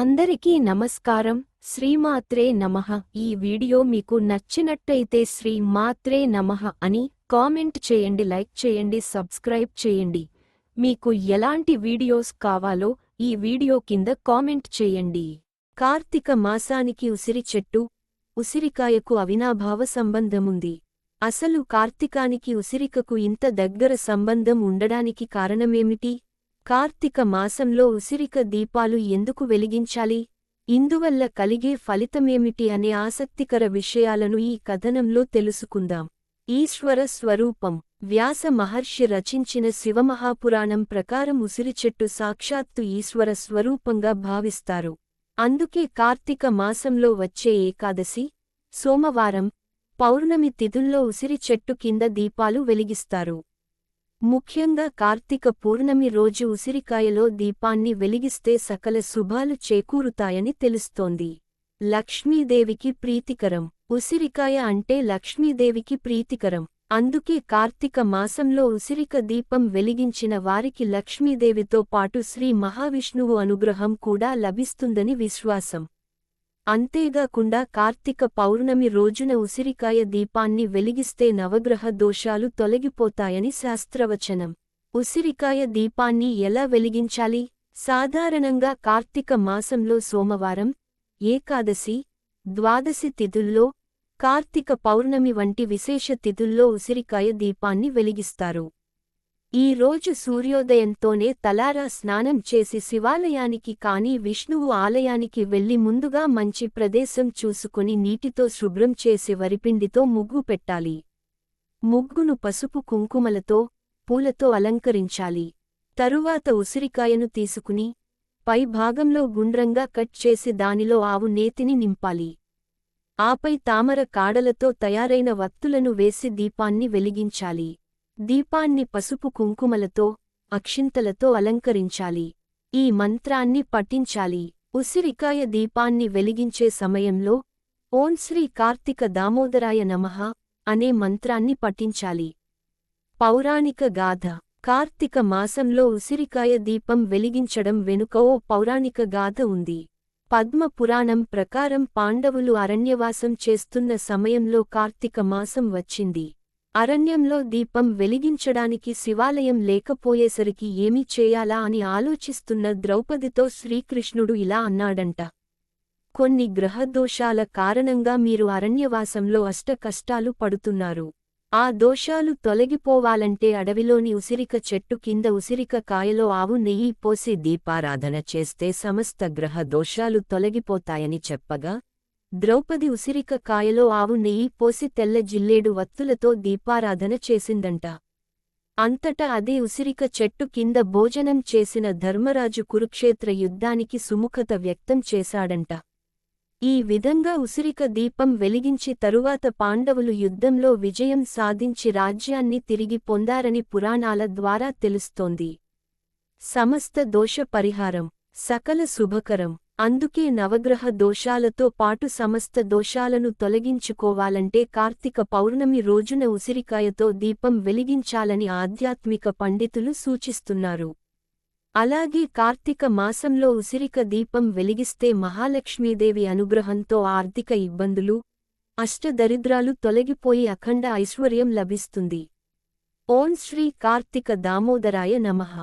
అందరికీ నమస్కారం. శ్రీమాత్రే నమః. ఈ వీడియో మీకు నచ్చినట్టయితే శ్రీమాత్రే నమః అని కామెంట్ చేయండి, లైక్ చేయండి, సబ్స్క్రైబ్ చేయండి. మీకు ఎలాంటి వీడియోస్ కావాలో ఈ వీడియో కింద కామెంట్ చేయండి. కార్తీక మాసానికి ఉసిరి చెట్టు, ఉసిరికాయకు అవినాభావ సంబంధముంది. అసలు కార్తీకానికి ఉసిరికకు ఇంత దగ్గర సంబంధం ఉండడానికి కారణమేమిటి? కార్తీక మాసంలో ఉసిరిక దీపాలు ఎందుకు వెలిగించాలి? ఇందువల్ల కలిగే ఫలితమేమిటి అనే ఆసక్తికర విషయాలను ఈ కథనంలో తెలుసుకుందాం. ఈశ్వర స్వరూపం. వ్యాస మహర్షి రచించిన శివమహాపురాణం ప్రకారం ఉసిరి చెట్టు సాక్షాత్తు ఈశ్వర స్వరూపంగా భావిస్తారు. అందుకే కార్తీక మాసంలో వచ్చే ఏకాదశి, సోమవారం, పౌర్ణమి తిథుల్లో ఉసిరి చెట్టు కింద దీపాలు వెలిగిస్తారు. ముఖ్యంగా కార్తీక పూర్ణమి రోజు ఉసిరికాయలో దీపాన్ని వెలిగిస్తే సకల శుభాలు చేకూరుతాయని తెలుస్తోంది. లక్ష్మీదేవికి ప్రీతికరం. ఉసిరికాయ అంటే లక్ష్మీదేవికి ప్రీతికరం. అందుకే కార్తీక మాసంలో ఉసిరిక దీపం వెలిగించిన వారికి లక్ష్మీదేవితో పాటు శ్రీ మహావిష్ణువు అనుగ్రహం కూడా లభిస్తుందని విశ్వాసం. అంతేగాకుండా కార్తీక పౌర్ణమి రోజున ఉసిరికాయ దీపాన్ని వెలిగిస్తే నవగ్రహ దోషాలు తొలగిపోతాయని శాస్త్రవచనం. ఉసిరికాయ దీపాన్ని ఎలా వెలిగించాలి? సాధారణంగా కార్తీక మాసంలో సోమవారం, ఏకాదశి, ద్వాదశి తిథుల్లో, కార్తీక పౌర్ణమి వంటి విశేష తిథుల్లో ఉసిరికాయ దీపాన్ని వెలిగిస్తారు. ఈ రోజు సూర్యోదయంతోనే తలారా స్నానం చేసి శివాలయానికి కానీ విష్ణువు ఆలయానికి వెళ్లి ముందుగా మంచి ప్రదేశం చూసుకుని నీటితో శుభ్రం చేసి వరిపిండితో ముగ్గు పెట్టాలి. ముగ్గును పసుపు కుంకుమలతో, పూలతో అలంకరించాలి. తరువాత ఉసిరికాయను తీసుకుని పై భాగంలో గుండ్రంగా కట్ చేసి దానిలో ఆవు నేతిని నింపాలి. ఆపై తామర కాడలతో తయారైన వత్తులను వేసి దీపాన్ని వెలిగించాలి. దీపాన్ని పసుపు కుంకుమలతో, అక్షింతలతో అలంకరించాలి. ఈ మంత్రాన్ని పఠించాలి. ఉసిరికాయ దీపాన్ని వెలిగించే సమయంలో ఓం శ్రీ కార్తీక దామోదరాయ నమః అనే మంత్రాన్ని పఠించాలి. పౌరాణిక గాథ. కార్తీక మాసంలో ఉసిరికాయ దీపం వెలిగించడం వెనుక ఓ పౌరాణిక గాథ ఉంది. పద్మ పురాణం ప్రకారం పాండవులు అరణ్యవాసం చేస్తున్న సమయంలో కార్తీక మాసం వచ్చింది. అరణ్యంలో దీపం వెలిగించడానికి శివాలయం లేకపోయేసరికి ఏమి చేయాలా అని ఆలోచిస్తున్న ద్రౌపదితో శ్రీకృష్ణుడు ఇలా అన్నాడంట. కొన్ని గ్రహదోషాల కారణంగా మీరు అరణ్యవాసంలో అష్ట కష్టాలు పడుతున్నారు. ఆ దోషాలు తొలగిపోవాలంటే అడవిలోని ఉసిరిక చెట్టు కింద ఉసిరిక కాయలో ఆవు నెయ్యి పోసి దీపారాధన చేస్తే సమస్త గ్రహ దోషాలు తొలగిపోతాయని చెప్పగా, ద్రౌపది ఉసిరిక కాయలో ఆవు నెయ్యి పోసి తెల్ల జిల్లేడు వత్తులతో దీపారాధన చేసిందంట. అంతటా అదే ఉసిరిక చెట్టు కింద భోజనం చేసిన ధర్మరాజు కురుక్షేత్ర యుద్ధానికి సుముఖత వ్యక్తం చేశాడంట. ఈ విధంగా ఉసిరిక దీపం వెలిగించి తరువాత పాండవులు యుద్ధంలో విజయం సాధించి రాజ్యాన్ని తిరిగి పొందారని పురాణాల ద్వారా తెలుస్తోంది. సమస్త దోష పరిహారం, సకల శుభకరం. అందుకే నవగ్రహ దోషాలతో పాటు సమస్త దోషాలను తొలగించుకోవాలంటే కార్తీక పౌర్ణమి రోజున ఉసిరికాయతో దీపం వెలిగించాలని ఆధ్యాత్మిక పండితులు సూచిస్తున్నారు. అలాగే కార్తీక మాసంలో ఉసిరిక దీపం వెలిగిస్తే మహాలక్ష్మీదేవి అనుగ్రహంతో ఆర్థిక ఇబ్బందులు, అష్టదరిద్రాలు తొలగిపోయి అఖండ ఐశ్వర్యం లభిస్తుంది. ఓం శ్రీ కార్తీక దామోదరాయ నమః.